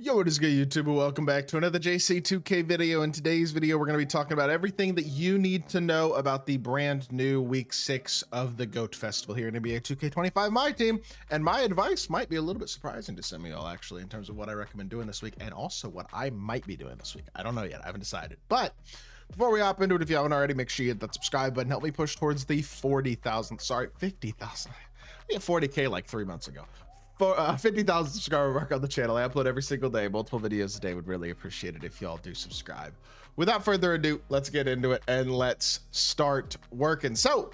Yo, what is good, YouTube? Welcome back to another JC2K video. In today's video, we're going to be talking about everything that you need to know about the brand new week 6 of the GOAT Festival here in NBA 2K25, my team. And my advice might be a little bit surprising to some of y'all, actually, in terms of what I recommend doing this week and also what I might be doing this week. I don't know yet. I haven't decided. But before we hop into it, if you haven't already, make sure you hit that subscribe button. Help me push towards the 50,000. We hit 40K like 3 months ago. For 50,000 subscriber mark on the channel. I upload every single day, multiple videos a day. Would really appreciate it if y'all do subscribe. Without further ado, let's get into it and let's start working. So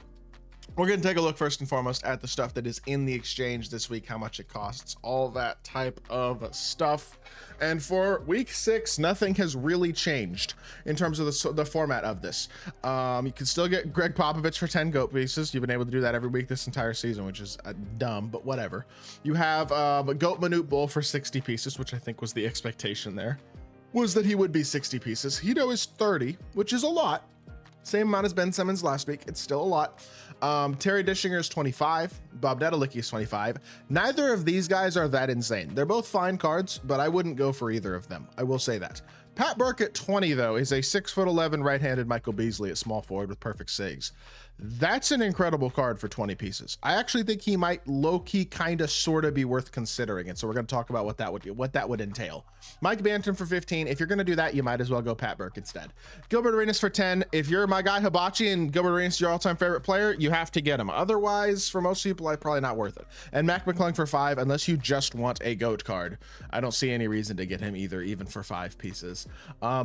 we're going to take a look first and foremost at the stuff that is in the exchange this week, how much it costs, all that type of stuff. And for week 6, nothing has really changed in terms of the format of this. You can still get Greg Popovich for 10 GOAT pieces. You've been able to do that every week this entire season, which is dumb, but whatever. You have GOAT Manute Bol for 60 pieces, which I think was the expectation there, was that he would be 60 pieces. Hito is 30, which is a lot. Same amount as Ben Simmons last week. It's still a lot. Terry Dishinger is 25. Bob Dedelicki is 25. Neither of these guys are that insane. They're both fine cards, but I wouldn't go for either of them. I will say that. Pat Burke at 20, though, is a 6'11" right-handed Michael Beasley at small forward with perfect SIGs. That's an incredible card for 20 pieces. I actually think he might low-key kind of sort of be worth considering. And so we're going to talk about what that would entail. Mike Banton for 15. If you're going to do that, you might as well go Pat Burke instead. Gilbert Arenas for 10. If you're my guy Hibachi and Gilbert Arenas is your all-time favorite player, you have to get him. Otherwise, for most people, probably not worth it. And Mac McClung for 5, unless you just want a GOAT card. I don't see any reason to get him either, even for 5 pieces.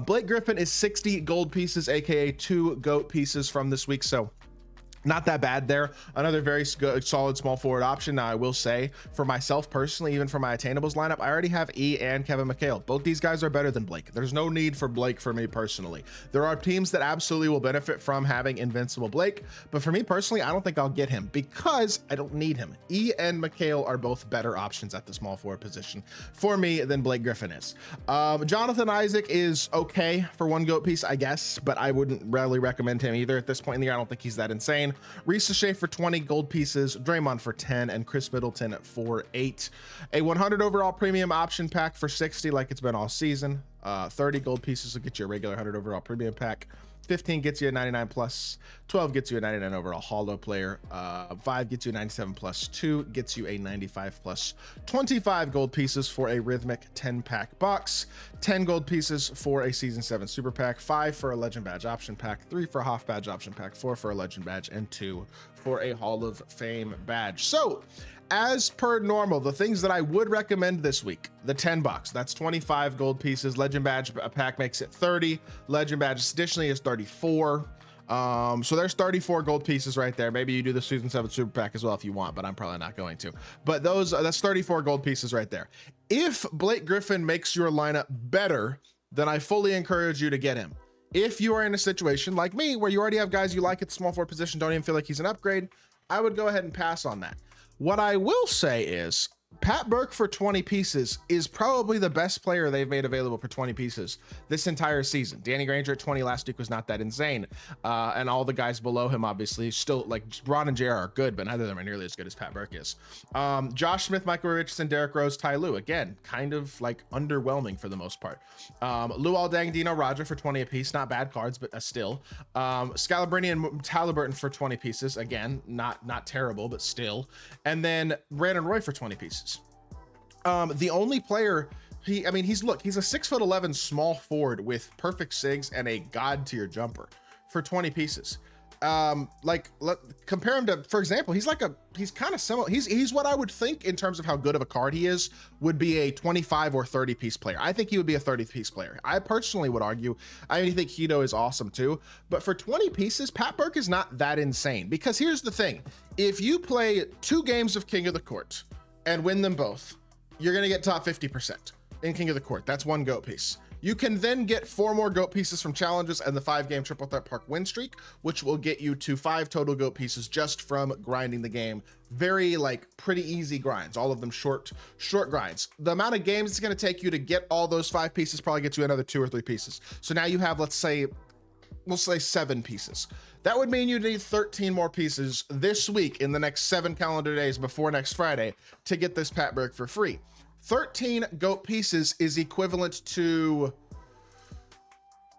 Blake Griffin is 60 gold pieces, aka 2 GOAT pieces from this week. So not that bad there. Another very good, solid small forward option. Now, I will say, for myself personally, even for my attainables lineup, I already have E and Kevin McHale. Both these guys are better than Blake. There's no need for Blake for me personally. There are teams that absolutely will benefit from having invincible Blake, but for me personally, I don't think I'll get him because I don't need him. E and McHale are both better options at the small forward position for me than Blake Griffin is. Jonathan Isaac is okay for 1 GOAT piece, I guess, but I wouldn't really recommend him either at this point in the year. I don't think he's that insane. Reese Shea for 20 gold pieces, Draymond for 10, and Chris Middleton for 8. A 100 overall premium option pack for 60, like it's been all season. 30 gold pieces will get you a regular 100 overall premium pack. 15 gets you a 99 plus, 12 gets you a 99 overall holo player, 5 gets you a 97 plus, 2 gets you a 95 plus, 25 gold pieces for a rhythmic 10-pack box, 10 gold pieces for a season 7 super pack, 5 for a legend badge option pack, 3 for a Hoff badge option pack, 4 for a legend badge, and 2 for a Hall of Fame badge. So as per normal, the things that I would recommend this week, the 10 bucks, that's 25 gold pieces. Legend badge pack makes it 30. Legend badge additionally is 34. So there's 34 gold pieces right there. Maybe you do the season 7 super pack as well if you want, but I'm probably not going to. But that's 34 gold pieces right there. If Blake Griffin makes your lineup better, then I fully encourage you to get him. If you are in a situation like me where you already have guys you like at the small forward position, don't even feel like he's an upgrade, I would go ahead and pass on that. What I will say is Pat Burke for 20 pieces is probably the best player they've made available for 20 pieces this entire season. Danny Granger at 20 last week was not that insane. And all the guys below him, obviously, still like Ron and JR are good, but neither of them are nearly as good as Pat Burke is. Josh Smith, Michael Richardson, Derrick Rose, Ty Lue, again, kind of like underwhelming for the most part. Luol Deng, Dino Radja for 20 apiece, not bad cards, but still. Scalabrine and Halliburton for 20 pieces, again, not terrible, but still. And then Brandon Roy for 20 pieces. The only player he's a 6'11" small forward with perfect SIGs and a god tier jumper for 20 pieces. Compare him to, for example, he's kind of similar. He's what I would think in terms of how good of a card he is would be a 25 or 30 piece player. I think he would be a 30 piece player. I personally would argue, I think Hito is awesome too, but for 20 pieces, Pat Burke is not that insane because here's the thing. If you play 2 games of King of the Court and win them both, you're going to get top 50% in King of the Court. That's 1 GOAT piece. You can then get 4 more GOAT pieces from challenges and the 5-game Triple Threat Park win streak, which will get you to 5 total GOAT pieces just from grinding the game. Very pretty easy grinds, all of them short grinds. The amount of games it's going to take you to get all those 5 pieces probably gets you another 2 or 3 pieces. So now you have, we'll say 7 pieces. That would mean you need 13 more pieces this week in the next 7 calendar days before next Friday to get this Pat Burke for free. 13 GOAT pieces is equivalent to,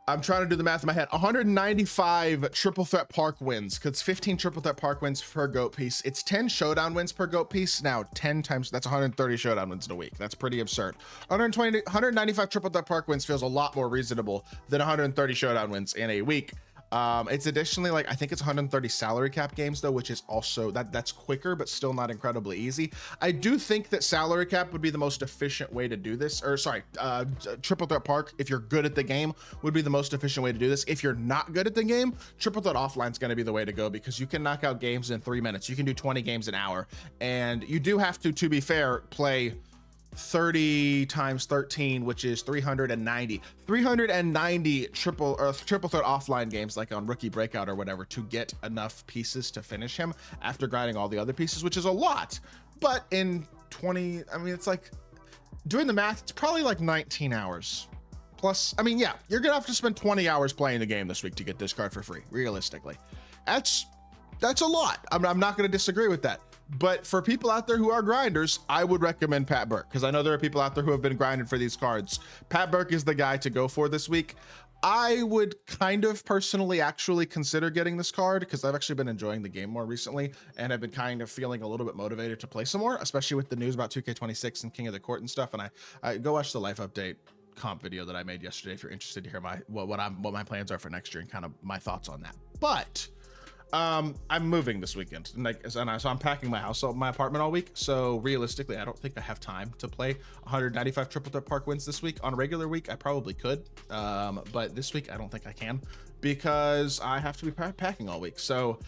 I'm trying to do the math in my head, 195 triple threat park wins, because 15 triple threat park wins per GOAT piece. It's 10 showdown wins per GOAT piece. Now 10 times, that's 130 showdown wins in a week. That's pretty absurd. 195 triple threat park wins feels a lot more reasonable than 130 showdown wins in a week. It's additionally, like, I think it's 130 salary cap games though, which is also that's quicker, but still not incredibly easy. I do think that salary cap would be the most efficient way to do this, or sorry, triple threat park, if you're good at the game, would be the most efficient way to do this. If you're not good at the game, triple threat offline is going to be the way to go, because you can knock out games in 3 minutes. You can do 20 games an hour, and you do have to be fair, play 30 times 13, which is 390 triple threat offline games, like on Rookie Breakout or whatever, to get enough pieces to finish him after grinding all the other pieces, which is a lot. But in 20, I mean, it's like, doing the math, it's probably like 19 hours plus. I mean, yeah, you're gonna have to spend 20 hours playing the game this week to get this card for free, realistically. That's a lot. I'm not gonna disagree with that. But for people out there who are grinders, I would recommend Pat Burke, because I know there are people out there who have been grinding for these cards. Pat Burke is the guy to go for this week. I would kind of personally actually consider getting this card, because I've actually been enjoying the game more recently, and I've been kind of feeling a little bit motivated to play some more, especially with the news about 2K26 and King of the Court and stuff. And I go watch the life update comp video that I made yesterday if you're interested to hear what my plans are for next year and kind of my thoughts on that. But I'm moving this weekend, so I'm packing my house, my apartment all week. So realistically, I don't think I have time to play 195 triple threat park wins this week. On a regular week, I probably could, but this week I don't think I can, because I have to be packing all week. So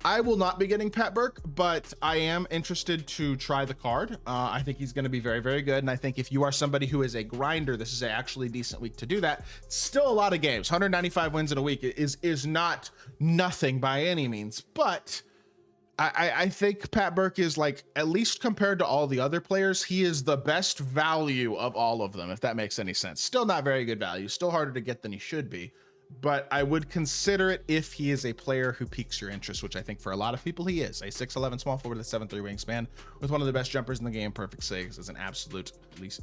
I will not be getting Pat Burke, but I am interested to try the card. I think he's going to be very, very good. And I think if you are somebody who is a grinder, this is a actually decent week to do that. Still a lot of games. 195 wins in a week is not nothing by any means, but I think Pat Burke is, like, at least compared to all the other players, he is the best value of all of them, if that makes any sense. Still not very good value, still harder to get than he should be. But I would consider it if he is a player who piques your interest, which I think for a lot of people he is. A 6'11" small forward with a 7'3" wingspan with one of the best jumpers in the game, perfect sigs, is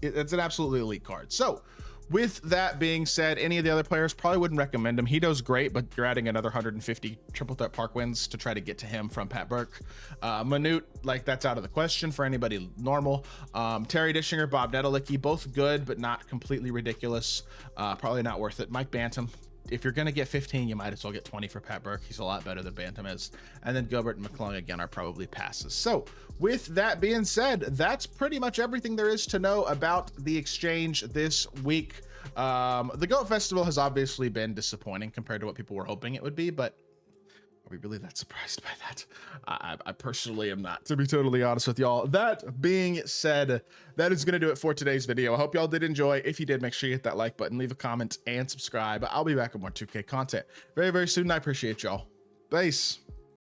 it's an absolutely elite card. So with that being said, any of the other players, probably wouldn't recommend him. Hito's great, but you're adding another 150 triple threat park wins to try to get to him from Pat Burke. Manute, like, that's out of the question for anybody normal. Terry Dishinger, Bob Nedelicki, both good, but not completely ridiculous. Probably not worth it. Mike Bantam, if you're going to get 15, you might as well get 20 for Pat Burke. He's a lot better than Bantam is. And then Gilbert and McClung, again, are probably passes. So with that being said, that's pretty much everything there is to know about the exchange this week. The GOAT Festival has obviously been disappointing compared to what people were hoping it would be, but are we really that surprised by that? I personally am not, to be totally honest with y'all. That being said, that is going to do it for today's video. I hope y'all did enjoy. If you did, make sure you hit that like button, leave a comment, and subscribe. I'll be back with more 2K content very, very soon. I appreciate y'all. Peace.